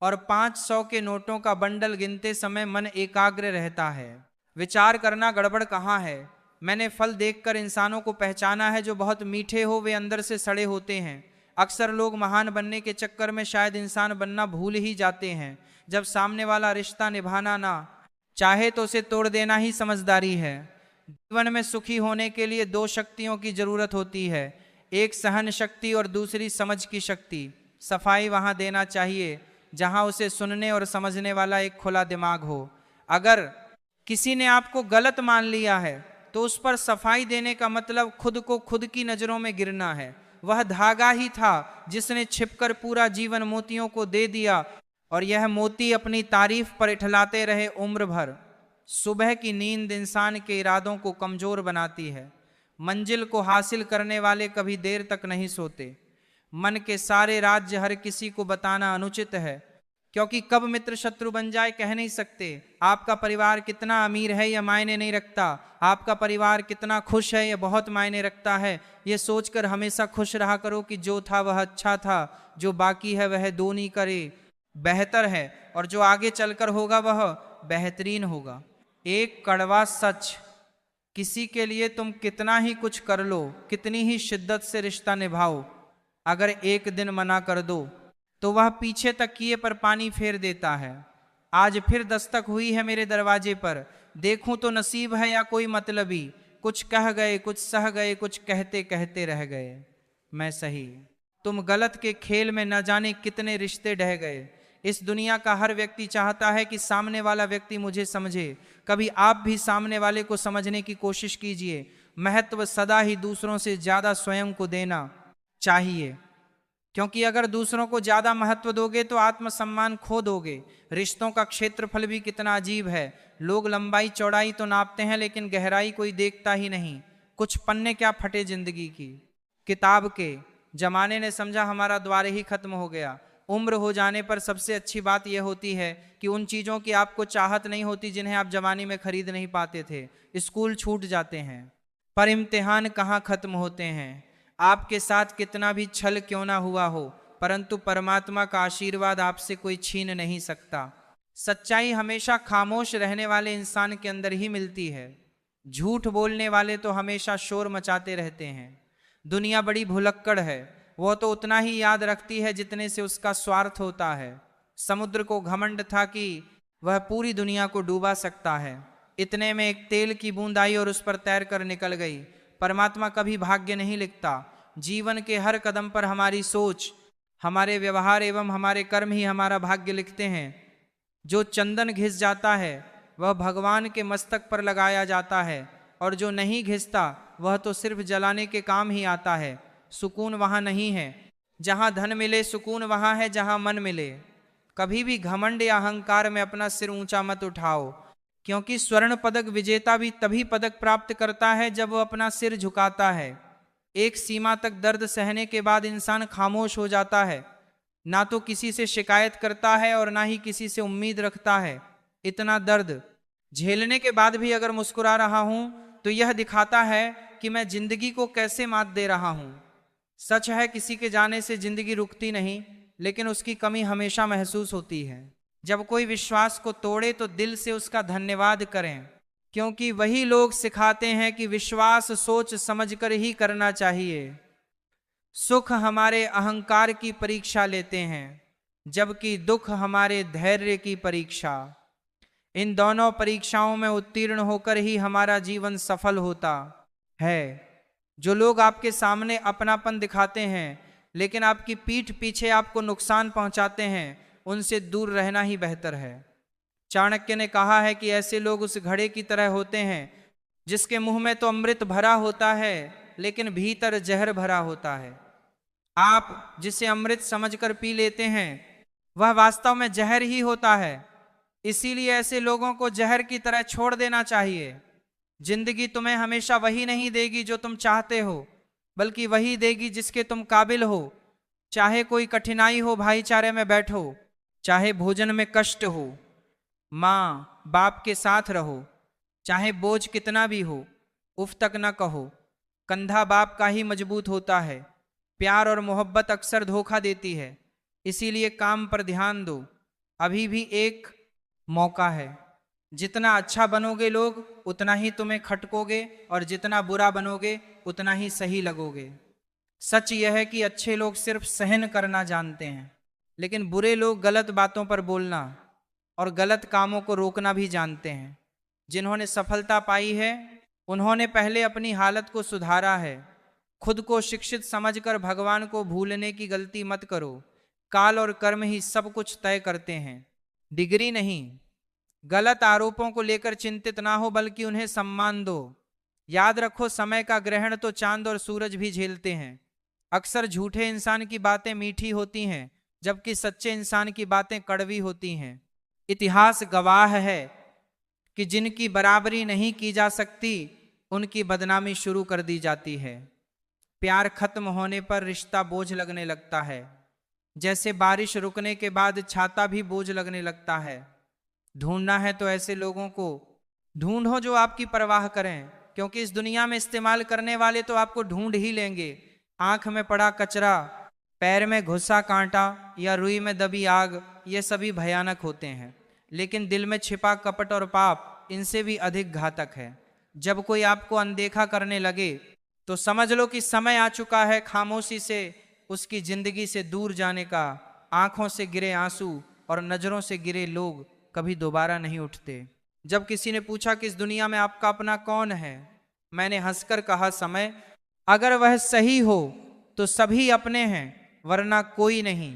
और 500 के नोटों का बंडल गिनते समय मन एकाग्र रहता है। विचार करना गड़बड़ कहाँ है। मैंने फल देखकर इंसानों को पहचाना है, जो बहुत मीठे हो वे अंदर से सड़े होते हैं। अक्सर लोग महान बनने के चक्कर में शायद इंसान बनना भूल ही जाते हैं। जब सामने वाला रिश्ता निभाना ना चाहे तो उसे तोड़ देना ही समझदारी है। जीवन में सुखी होने के लिए दो शक्तियों की जरूरत होती है, एक सहन शक्ति और दूसरी समझ की शक्ति। सफाई वहां देना चाहिए जहां उसे सुनने और समझने वाला एक खुला दिमाग हो। अगर किसी ने आपको गलत मान लिया है तो उस पर सफाई देने का मतलब खुद को खुद की नजरों में गिरना है। वह धागा ही था जिसने छिपकर पूरा जीवन मोतियों को दे दिया और यह मोती अपनी तारीफ पर इठलाते रहे उम्र भर। सुबह की नींद इंसान के इरादों को कमजोर बनाती है। मंजिल को हासिल करने वाले कभी देर तक नहीं सोते। मन के सारे राज्य हर किसी को बताना अनुचित है, क्योंकि कब मित्र शत्रु बन जाए कह नहीं सकते। आपका परिवार कितना अमीर है यह मायने नहीं रखता, आपका परिवार कितना खुश है यह बहुत मायने रखता है। यह सोचकर हमेशा खुश रहा करो कि जो था वह अच्छा था, जो बाकी है वह दूनी करे बेहतर है, और जो आगे चलकर होगा वह बेहतरीन होगा। एक कड़वा सच, किसी के लिए तुम कितना ही कुछ कर लो, कितनी ही शिद्दत से रिश्ता निभाओ, अगर एक दिन मना कर दो तो वह पीछे तकिए पर पानी फेर देता है। आज फिर दस्तक हुई है मेरे दरवाजे पर, देखूं तो नसीब है या कोई मतलबी। कुछ कह गए, कुछ सह गए, कुछ कहते कहते रह गए। मैं सही, तुम गलत के खेल में न जाने कितने रिश्ते ढह गए। इस दुनिया का हर व्यक्ति चाहता है कि सामने वाला व्यक्ति मुझे समझे। कभी आप भी सामने वाले को समझने की कोशिश कीजिए। महत्व सदा ही दूसरों से ज्यादा स्वयं को देना चाहिए, क्योंकि अगर दूसरों को ज्यादा महत्व दोगे तो आत्मसम्मान खो दोगे। रिश्तों का क्षेत्रफल भी कितना अजीब है। लोग लंबाई चौड़ाई तो नापते हैं लेकिन गहराई कोई देखता ही नहीं। कुछ पन्ने क्या फटे जिंदगी की किताब के। जमाने ने समझा हमारा द्वार ही खत्म हो गया। उम्र हो जाने पर सबसे अच्छी बात यह होती है कि उन चीजों की आपको चाहत नहीं होती जिन्हें आप जवानी में खरीद नहीं पाते थे। स्कूल छूट जाते हैं पर इम्तिहान कहाँ खत्म होते हैं। आपके साथ कितना भी छल क्यों ना हुआ हो, परंतु परमात्मा का आशीर्वाद आपसे कोई छीन नहीं सकता। सच्चाई हमेशा खामोश रहने वाले इंसान के अंदर ही मिलती है। झूठ बोलने वाले तो हमेशा शोर मचाते रहते हैं। दुनिया बड़ी भुलक्कड़ है, वह तो उतना ही याद रखती है जितने से उसका स्वार्थ होता है। समुद्र को घमंड था कि वह पूरी दुनिया को डूबा सकता है। इतने में एक तेल की बूंद आई और उस पर तैर कर निकल गई। परमात्मा कभी भाग्य नहीं लिखता। जीवन के हर कदम पर हमारी सोच, हमारे व्यवहार एवं हमारे कर्म ही हमारा भाग्य लिखते हैं। जो चंदन घिस जाता है वह भगवान के मस्तक पर लगाया जाता है, और जो नहीं घिसता वह तो सिर्फ जलाने के काम ही आता है। सुकून वहां नहीं है जहां धन मिले, सुकून वहां है जहां मन मिले। कभी भी घमंड या अहंकार में अपना सिर ऊंचा मत उठाओ, क्योंकि स्वर्ण पदक विजेता भी तभी पदक प्राप्त करता है जब वह अपना सिर झुकाता है। एक सीमा तक दर्द सहने के बाद इंसान खामोश हो जाता है, ना तो किसी से शिकायत करता है और ना ही किसी से उम्मीद रखता है। इतना दर्द झेलने के बाद भी अगर मुस्कुरा रहा हूं तो यह दिखाता है कि मैं जिंदगी को कैसे मात दे रहा हूं। सच है किसी के जाने से जिंदगी रुकती नहीं, लेकिन उसकी कमी हमेशा महसूस होती है। जब कोई विश्वास को तोड़े तो दिल से उसका धन्यवाद करें, क्योंकि वही लोग सिखाते हैं कि विश्वास सोच समझकर ही करना चाहिए। सुख हमारे अहंकार की परीक्षा लेते हैं, जबकि दुख हमारे धैर्य की परीक्षा। इन दोनों परीक्षाओं में उत्तीर्ण होकर ही हमारा जीवन सफल होता है। जो लोग आपके सामने अपनापन दिखाते हैं लेकिन आपकी पीठ पीछे आपको नुकसान पहुंचाते हैं, उनसे दूर रहना ही बेहतर है। चाणक्य ने कहा है कि ऐसे लोग उस घड़े की तरह होते हैं जिसके मुंह में तो अमृत भरा होता है लेकिन भीतर जहर भरा होता है। आप जिसे अमृत समझकर पी लेते हैं वह वास्तव में जहर ही होता है। इसीलिए ऐसे लोगों को जहर की तरह छोड़ देना चाहिए। जिंदगी तुम्हें हमेशा वही नहीं देगी जो तुम चाहते हो, बल्कि वही देगी जिसके तुम काबिल हो। चाहे कोई कठिनाई हो भाईचारे में बैठो, चाहे भोजन में कष्ट हो माँ बाप के साथ रहो, चाहे बोझ कितना भी हो उफ तक न कहो। कंधा बाप का ही मजबूत होता है। प्यार और मोहब्बत अक्सर धोखा देती है, इसीलिए काम पर ध्यान दो। अभी भी एक मौका है। जितना अच्छा बनोगे लोग उतना ही तुम्हें खटकोगे, और जितना बुरा बनोगे उतना ही सही लगोगे। सच यह है कि अच्छे लोग सिर्फ सहन करना जानते हैं, लेकिन बुरे लोग गलत बातों पर बोलना और गलत कामों को रोकना भी जानते हैं। जिन्होंने सफलता पाई है उन्होंने पहले अपनी हालत को सुधारा है। खुद को शिक्षित समझकर भगवान को भूलने की गलती मत करो। काल और कर्म ही सब कुछ तय करते हैं, डिग्री नहीं। गलत आरोपों को लेकर चिंतित ना हो, बल्कि उन्हें सम्मान दो। याद रखो, समय का ग्रहण तो चांद और सूरज भी झेलते हैं। अक्सर झूठे इंसान की बातें मीठी होती हैं, जबकि सच्चे इंसान की बातें कड़वी होती हैं। इतिहास गवाह है कि जिनकी बराबरी नहीं की जा सकती उनकी बदनामी शुरू कर दी जाती है। प्यार खत्म होने पर रिश्ता बोझ लगने लगता है, जैसे बारिश रुकने के बाद छाता भी बोझ लगने लगता है। ढूंढना है तो ऐसे लोगों को ढूंढो जो आपकी परवाह करें, क्योंकि इस दुनिया में इस्तेमाल करने वाले तो आपको ढूंढ ही लेंगे। आंख में पड़ा कचरा, पैर में घुसा कांटा या रुई में दबी आग, ये सभी भयानक होते हैं, लेकिन दिल में छिपा कपट और पाप इनसे भी अधिक घातक है। जब कोई आपको अनदेखा करने लगे तो समझ लो कि समय आ चुका है खामोशी से उसकी जिंदगी से दूर जाने का। आंखों से गिरे आंसू और नजरों से गिरे लोग कभी दोबारा नहीं उठते। जब किसी ने पूछा कि इस दुनिया में आपका अपना कौन है, मैंने हंसकर कहा, समय। अगर वह सही हो तो सभी अपने हैं, वरना कोई नहीं।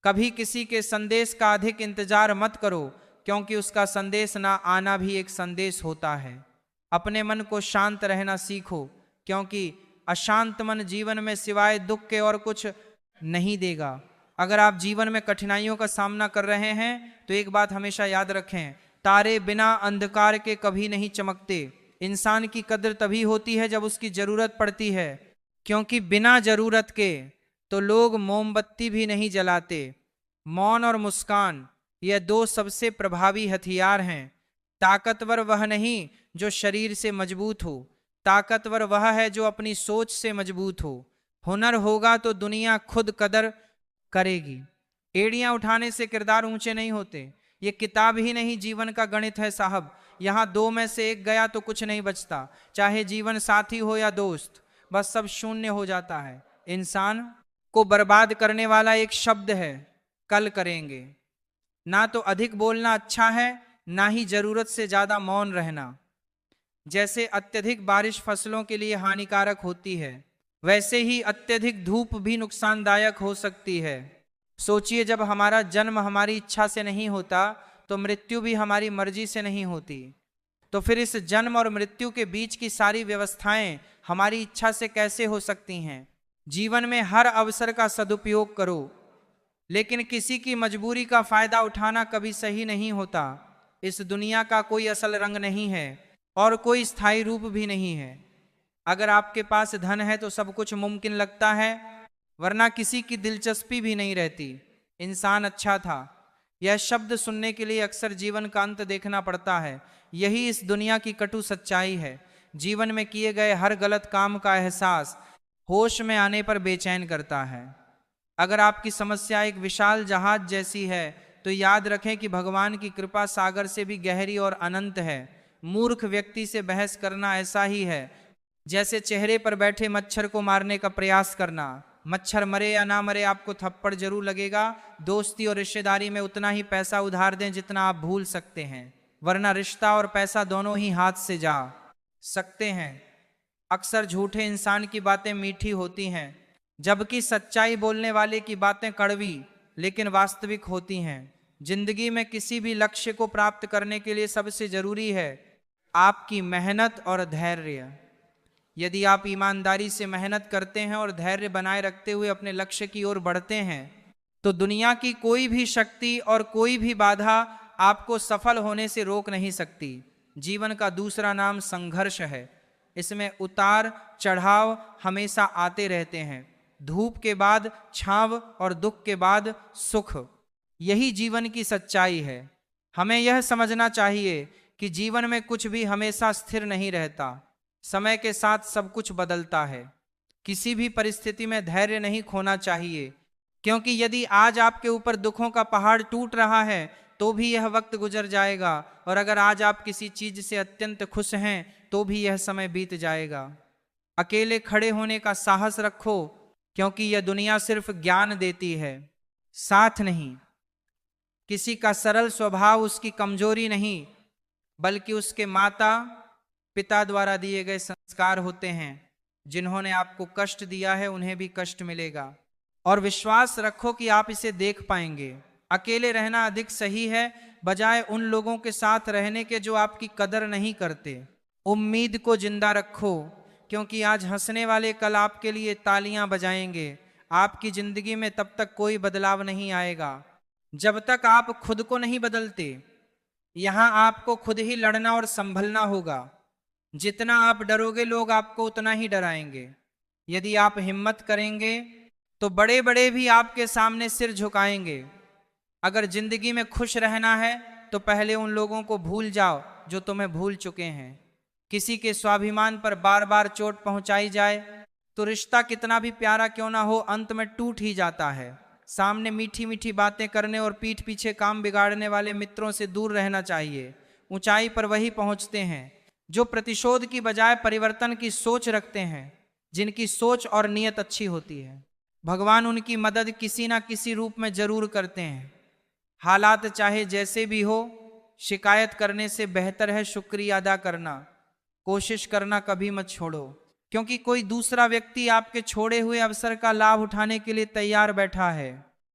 कभी किसी के संदेश का अधिक इंतजार मत करो, क्योंकि उसका संदेश ना आना भी एक संदेश होता है। अपने मन को शांत रहना सीखो, क्योंकि अशांत मन जीवन में सिवाय दुख के और कुछ नहीं देगा। अगर आप जीवन में कठिनाइयों का सामना कर रहे हैं तो एक बात हमेशा याद रखें, तारे बिना अंधकार के कभी नहीं चमकते। इंसान की कद्र तभी होती है जब उसकी जरूरत पड़ती है, क्योंकि बिना जरूरत के तो लोग मोमबत्ती भी नहीं जलाते। मौन और मुस्कान, यह दो सबसे प्रभावी हथियार हैं। ताकतवर वह नहीं जो शरीर से मजबूत हो, ताकतवर वह है जो अपनी सोच से मजबूत हो। हुनर होगा तो दुनिया खुद कदर करेगी। एड़ियां उठाने से किरदार ऊंचे नहीं होते। ये किताब ही नहीं, जीवन का गणित है साहब। यहाँ दो में से एक गया तो कुछ नहीं बचता, चाहे जीवन साथी हो या दोस्त, बस सब शून्य हो जाता है। इंसान को बर्बाद करने वाला एक शब्द है, कल करेंगे। ना तो अधिक बोलना अच्छा है, ना ही जरूरत से ज्यादा मौन रहना। जैसे अत्यधिक बारिश फसलों के लिए हानिकारक होती है, वैसे ही अत्यधिक धूप भी नुकसानदायक हो सकती है। सोचिए, जब हमारा जन्म हमारी इच्छा से नहीं होता तो मृत्यु भी हमारी मर्जी से नहीं होती। तो फिर इस जन्म और मृत्यु के बीच की सारी व्यवस्थाएं हमारी इच्छा से कैसे हो सकती हैं? जीवन में हर अवसर का सदुपयोग करो, लेकिन किसी की मजबूरी का फायदा उठाना कभी सही नहीं होता। इस दुनिया का कोई असल रंग नहीं है और कोई स्थायी रूप भी नहीं है। अगर आपके पास धन है तो सब कुछ मुमकिन लगता है, वरना किसी की दिलचस्पी भी नहीं रहती। इंसान अच्छा था, यह शब्द सुनने के लिए अक्सर जीवन का अंत देखना पड़ता है। यही इस दुनिया की कटु सच्चाई है। जीवन में किए गए हर गलत काम का एहसास होश में आने पर बेचैन करता है। अगर आपकी समस्या एक विशाल जहाज जैसी है तो याद रखें कि भगवान की कृपा सागर से भी गहरी और अनंत है। मूर्ख व्यक्ति से बहस करना ऐसा ही है जैसे चेहरे पर बैठे मच्छर को मारने का प्रयास करना। मच्छर मरे या ना मरे, आपको थप्पड़ जरूर लगेगा। दोस्ती और रिश्तेदारी में उतना ही पैसा उधार दें जितना आप भूल सकते हैं, वरना रिश्ता और पैसा दोनों ही हाथ से जा सकते हैं। अक्सर झूठे इंसान की बातें मीठी होती हैं, जबकि सच्चाई बोलने वाले की बातें कड़वी लेकिन वास्तविक होती हैं। जिंदगी में किसी भी लक्ष्य को प्राप्त करने के लिए सबसे जरूरी है आपकी मेहनत और धैर्य। यदि आप ईमानदारी से मेहनत करते हैं और धैर्य बनाए रखते हुए अपने लक्ष्य की ओर बढ़ते हैं तो दुनिया की कोई भी शक्ति और कोई भी बाधा आपको सफल होने से रोक नहीं सकती। जीवन का दूसरा नाम संघर्ष है। इसमें उतार चढ़ाव हमेशा आते रहते हैं। धूप के बाद छांव और दुख के बाद सुख, यही जीवन की सच्चाई है। हमें यह समझना चाहिए कि जीवन में कुछ भी हमेशा स्थिर नहीं रहता। समय के साथ सब कुछ बदलता है। किसी भी परिस्थिति में धैर्य नहीं खोना चाहिए, क्योंकि यदि आज आपके ऊपर दुखों का पहाड़ टूट रहा है तो भी यह वक्त गुजर जाएगा, और अगर आज आप किसी चीज से अत्यंत खुश हैं तो भी यह समय बीत जाएगा। अकेले खड़े होने का साहस रखो, क्योंकि यह दुनिया सिर्फ ज्ञान देती है, साथ नहीं। किसी का सरल स्वभाव उसकी कमजोरी नहीं, बल्कि उसके माता पिता द्वारा दिए गए संस्कार होते हैं। जिन्होंने आपको कष्ट दिया है उन्हें भी कष्ट मिलेगा, और विश्वास रखो कि आप इसे देख पाएंगे। अकेले रहना अधिक सही है, बजाय उन लोगों के साथ रहने के जो आपकी कदर नहीं करते। उम्मीद को जिंदा रखो, क्योंकि आज हंसने वाले कल आपके लिए तालियां बजाएंगे। आपकी जिंदगी में तब तक कोई बदलाव नहीं आएगा जब तक आप खुद को नहीं बदलते। यहां आपको खुद ही लड़ना और संभलना होगा। जितना आप डरोगे लोग आपको उतना ही डराएंगे। यदि आप हिम्मत करेंगे तो बड़े बड़े भी आपके सामने सिर झुकाएंगे। अगर जिंदगी में खुश रहना है तो पहले उन लोगों को भूल जाओ जो तुम्हें भूल चुके हैं। किसी के स्वाभिमान पर बार बार चोट पहुंचाई जाए तो रिश्ता कितना भी प्यारा क्यों ना हो, अंत में टूट ही जाता है। सामने मीठी मीठी बातें करने और पीठ पीछे काम बिगाड़ने वाले मित्रों से दूर रहना चाहिए। ऊंचाई पर वही पहुंचते हैं जो प्रतिशोध की बजाय परिवर्तन की सोच रखते हैं, जिनकी सोच और नीयत अच्छी होती है। भगवान उनकी मदद किसी ना किसी रूप में जरूर करते हैं। हालात चाहे जैसे भी हो, शिकायत करने से बेहतर है शुक्रिया अदा करना। कोशिश करना कभी मत छोड़ो, क्योंकि कोई दूसरा व्यक्ति आपके छोड़े हुए अवसर का लाभ उठाने के लिए तैयार बैठा है।